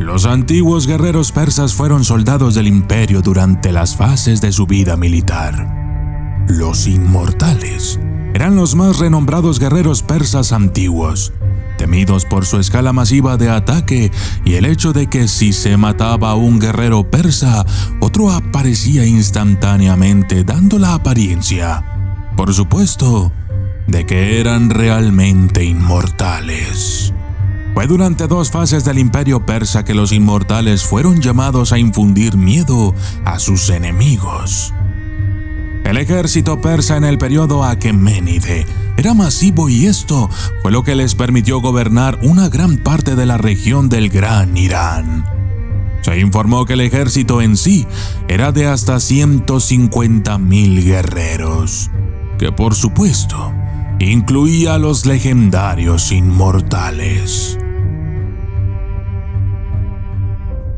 Los antiguos guerreros persas fueron soldados del imperio durante las fases de su vida militar. Los inmortales eran los más renombrados guerreros persas antiguos, temidos por su escala masiva de ataque y el hecho de que si se mataba a un guerrero persa, otro aparecía instantáneamente dando la apariencia, por supuesto, de que eran realmente inmortales. Fue durante 2 fases del imperio persa que los inmortales fueron llamados a infundir miedo a sus enemigos. El ejército persa en el periodo Aqueménide era masivo y esto fue lo que les permitió gobernar una gran parte de la región del Gran Irán. Se informó que el ejército en sí era de hasta 150,000 guerreros, que por supuesto incluía a los legendarios inmortales.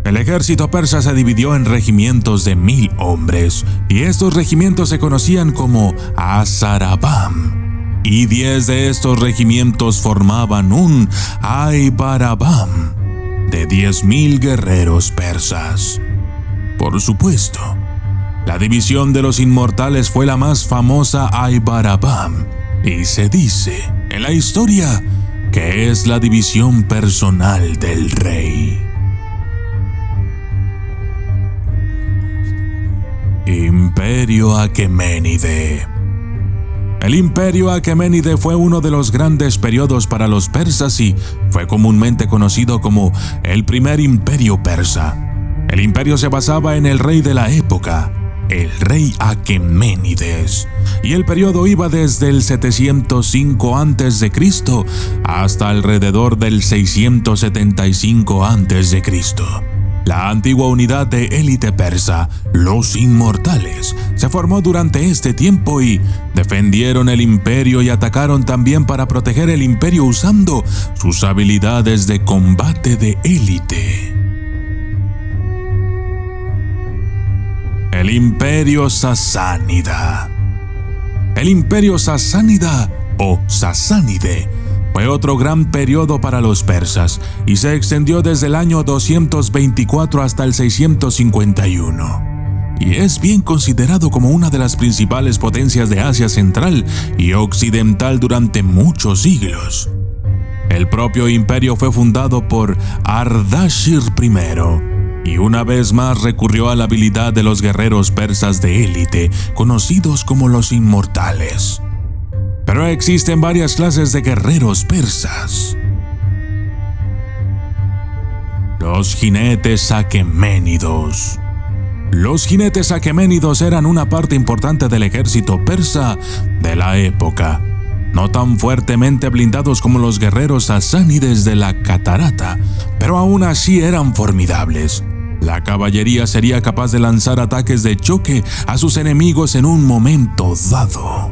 El ejército persa se dividió en regimientos de 1,000 hombres, y estos regimientos se conocían como Azarabam, y 10 de estos regimientos formaban un Aybarabam de 10,000 guerreros persas. Por supuesto, la división de los inmortales fue la más famosa Aybarabam, y se dice en la historia que es la división personal del rey. Imperio Aqueménide. El Imperio Aqueménide fue uno de los grandes periodos para los persas y fue comúnmente conocido como el primer imperio persa. El imperio se basaba en el rey de la época, el rey Aqueménides, y el periodo iba desde el 705 a.C. hasta alrededor del 675 a.C. La antigua unidad de élite persa, los inmortales, se formó durante este tiempo y defendieron el imperio y atacaron también para proteger el imperio usando sus habilidades de combate de élite. El Imperio Sasánida. El Imperio Sasánida o Sasánide fue otro gran periodo para los persas y se extendió desde el año 224 hasta el 651. Y es bien considerado como una de las principales potencias de Asia Central y Occidental durante muchos siglos. El propio imperio fue fundado por Ardashir I, y una vez más recurrió a la habilidad de los guerreros persas de élite, conocidos como los inmortales. Pero existen varias clases de guerreros persas. Los jinetes aqueménidos. Los jinetes aqueménidos eran una parte importante del ejército persa de la época, no tan fuertemente blindados como los guerreros sasánides de la catarata, pero aún así eran formidables. La caballería sería capaz de lanzar ataques de choque a sus enemigos en un momento dado.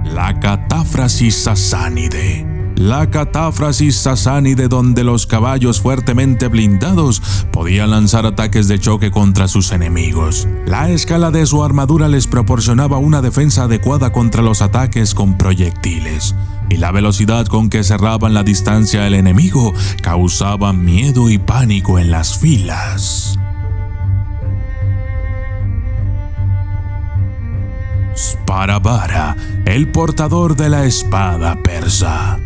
La catáfrasis sasánide. La catáfrasis sasánide, donde los caballos fuertemente blindados podían lanzar ataques de choque contra sus enemigos. La escala de su armadura les proporcionaba una defensa adecuada contra los ataques con proyectiles, y la velocidad con que cerraban la distancia al enemigo causaba miedo y pánico en las filas. Sparabara, el portador de la espada persa.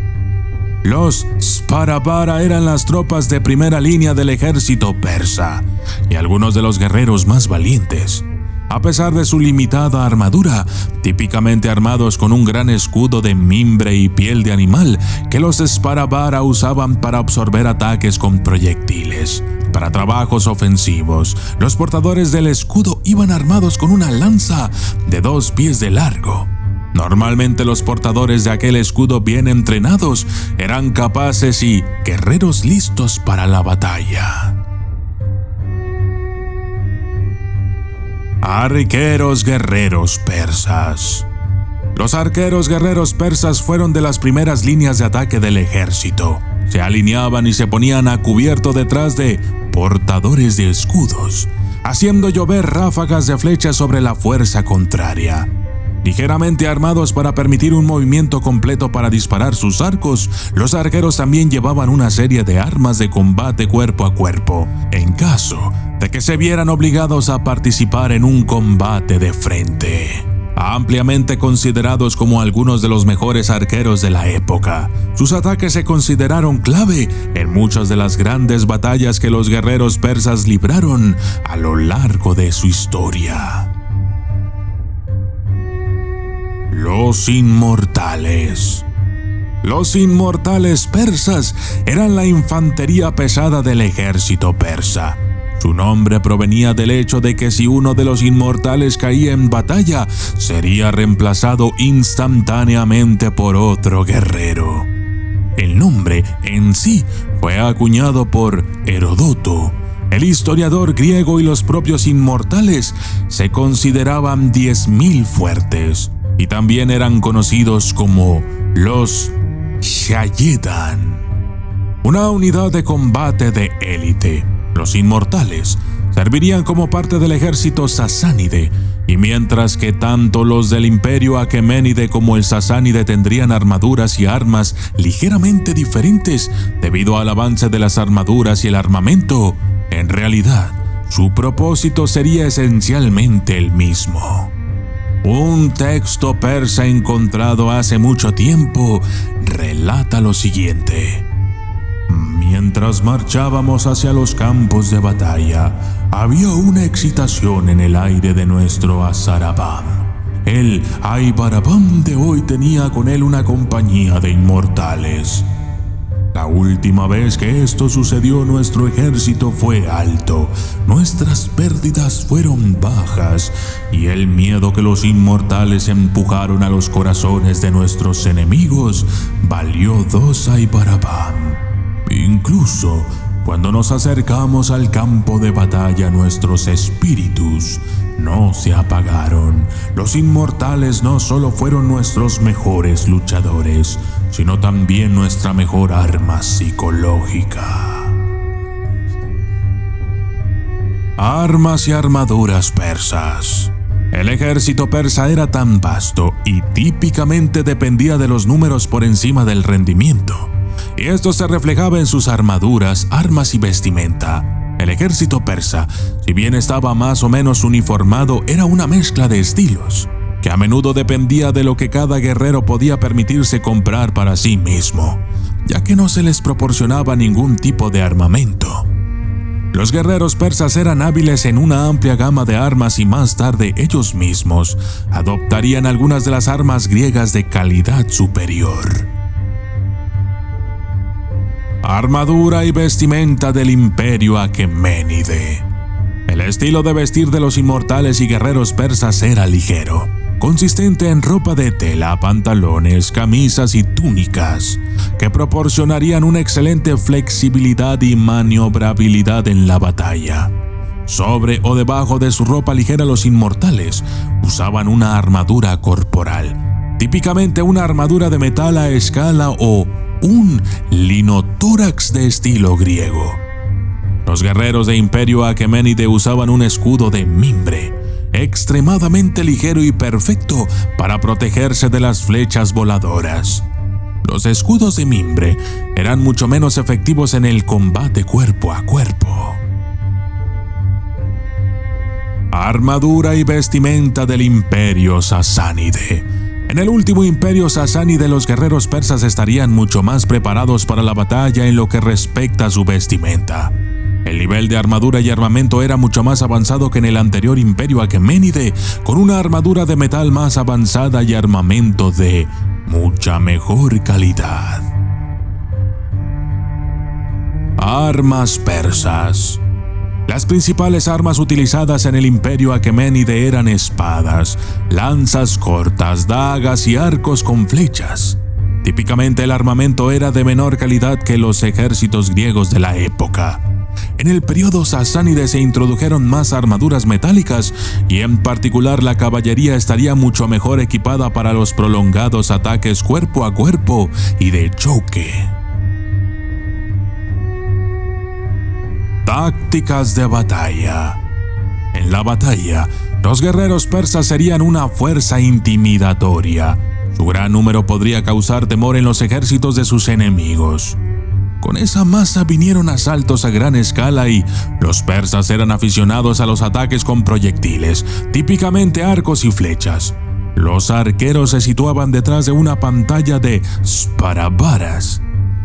Los Sparabara eran las tropas de primera línea del ejército persa y algunos de los guerreros más valientes. A pesar de su limitada armadura, típicamente armados con un gran escudo de mimbre y piel de animal que los Sparabara usaban para absorber ataques con proyectiles. Para trabajos ofensivos, los portadores del escudo iban armados con una lanza de 2 pies de largo. Normalmente los portadores de aquel escudo bien entrenados eran capaces y guerreros listos para la batalla. Arqueros guerreros persas. Los arqueros guerreros persas fueron de las primeras líneas de ataque del ejército. Se alineaban y se ponían a cubierto detrás de portadores de escudos, haciendo llover ráfagas de flechas sobre la fuerza contraria. Ligeramente armados para permitir un movimiento completo para disparar sus arcos, los arqueros también llevaban una serie de armas de combate cuerpo a cuerpo, en caso de que se vieran obligados a participar en un combate de frente. Ampliamente considerados como algunos de los mejores arqueros de la época, sus ataques se consideraron clave en muchas de las grandes batallas que los guerreros persas libraron a lo largo de su historia. Los inmortales. Los inmortales persas eran la infantería pesada del ejército persa. Su nombre provenía del hecho de que si uno de los inmortales caía en batalla, sería reemplazado instantáneamente por otro guerrero. El nombre en sí fue acuñado por Heródoto, el historiador griego, y los propios inmortales se consideraban 10.000 fuertes, y también eran conocidos como los Shayedan, una unidad de combate de élite. Los inmortales servirían como parte del ejército sasánide, y mientras que tanto los del imperio aqueménide como el sasánide tendrían armaduras y armas ligeramente diferentes debido al avance de las armaduras y el armamento, en realidad su propósito sería esencialmente el mismo. Un texto persa encontrado hace mucho tiempo relata lo siguiente. Mientras marchábamos hacia los campos de batalla, había una excitación en el aire de nuestro Azarabam. El Aybarabam de hoy tenía con él una compañía de inmortales. La última vez que esto sucedió, nuestro ejército fue alto, nuestras pérdidas fueron bajas, y el miedo que los inmortales empujaron a los corazones de nuestros enemigos valió 2 Aybarabam. Incluso cuando nos acercamos al campo de batalla, nuestros espíritus no se apagaron. Los inmortales no solo fueron nuestros mejores luchadores, sino también nuestra mejor arma psicológica. Armas y armaduras persas. El ejército persa era tan vasto y típicamente dependía de los números por encima del rendimiento, y esto se reflejaba en sus armaduras, armas y vestimenta. El ejército persa, si bien estaba más o menos uniformado, era una mezcla de estilos, que a menudo dependía de lo que cada guerrero podía permitirse comprar para sí mismo, ya que no se les proporcionaba ningún tipo de armamento. Los guerreros persas eran hábiles en una amplia gama de armas y más tarde ellos mismos adoptarían algunas de las armas griegas de calidad superior. Armadura y vestimenta del imperio aqueménide. El estilo de vestir de los inmortales y guerreros persas era ligero, consistente en ropa de tela, pantalones, camisas y túnicas, que proporcionarían una excelente flexibilidad y maniobrabilidad en la batalla. Sobre o debajo de su ropa ligera, los inmortales usaban una armadura corporal, típicamente una armadura de metal a escala o un linotórax de estilo griego. Los guerreros de Imperio Aqueménide usaban un escudo de mimbre, extremadamente ligero y perfecto para protegerse de las flechas voladoras. Los escudos de mimbre eran mucho menos efectivos en el combate cuerpo a cuerpo. Armadura y vestimenta del Imperio Sasánide. En el último imperio sasánide, los guerreros persas estarían mucho más preparados para la batalla en lo que respecta a su vestimenta. El nivel de armadura y armamento era mucho más avanzado que en el anterior imperio aqueménide, con una armadura de metal más avanzada y armamento de mucha mejor calidad. Armas persas. Las principales armas utilizadas en el imperio aqueménide eran espadas, lanzas cortas, dagas y arcos con flechas. Típicamente el armamento era de menor calidad que los ejércitos griegos de la época. En el periodo sasánide se introdujeron más armaduras metálicas y en particular la caballería estaría mucho mejor equipada para los prolongados ataques cuerpo a cuerpo y de choque. Tácticas de batalla. En la batalla, Los guerreros persas serían una fuerza intimidatoria. Su gran número podría causar temor en los ejércitos de sus enemigos. Con esa masa vinieron asaltos a gran escala y los persas eran aficionados a los ataques con proyectiles, típicamente arcos y flechas. Los arqueros se situaban detrás de una pantalla de sparabaras,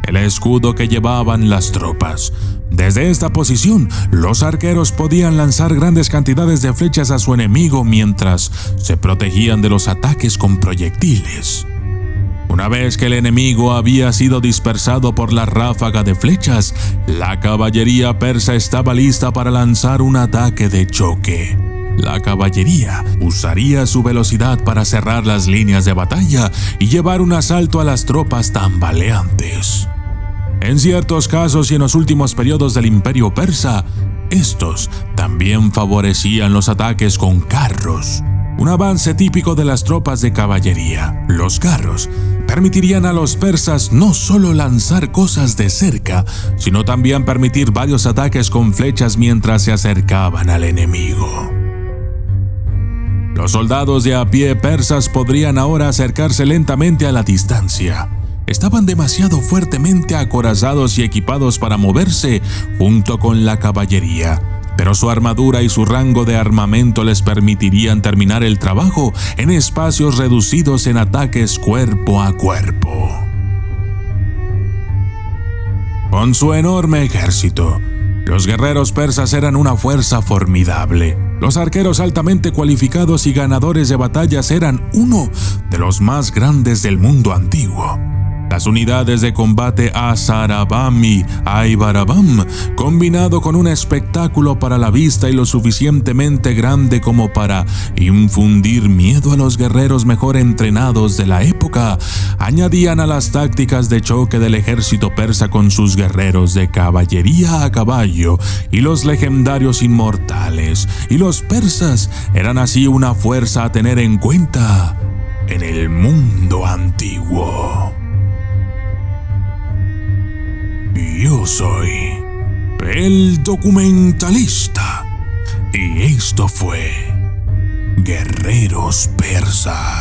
el escudo que llevaban las tropas. Desde esta posición, los arqueros podían lanzar grandes cantidades de flechas a su enemigo mientras se protegían de los ataques con proyectiles. Una vez que el enemigo había sido dispersado por la ráfaga de flechas, la caballería persa estaba lista para lanzar un ataque de choque. La caballería usaría su velocidad para cerrar las líneas de batalla y llevar un asalto a las tropas tambaleantes. En ciertos casos y en los últimos periodos del Imperio Persa, estos también favorecían los ataques con carros, un avance típico de las tropas de caballería. Los carros permitirían a los persas no solo lanzar cosas de cerca, sino también permitir varios ataques con flechas mientras se acercaban al enemigo. Los soldados de a pie persas podrían ahora acercarse lentamente a la distancia. Estaban demasiado fuertemente acorazados y equipados para moverse junto con la caballería, pero su armadura y su rango de armamento les permitirían terminar el trabajo en espacios reducidos en ataques cuerpo a cuerpo. Con su enorme ejército, los guerreros persas eran una fuerza formidable. Los arqueros altamente cualificados y ganadores de batallas eran uno de los más grandes del mundo antiguo. Las unidades de combate Azarabam y Aibarabam, combinado con un espectáculo para la vista y lo suficientemente grande como para infundir miedo a los guerreros mejor entrenados de la época, añadían a las tácticas de choque del ejército persa con sus guerreros de caballería a caballo y los legendarios inmortales. Y los persas eran así una fuerza a tener en cuenta en el mundo antiguo. Yo soy el documentalista y esto fue Guerreros Persas.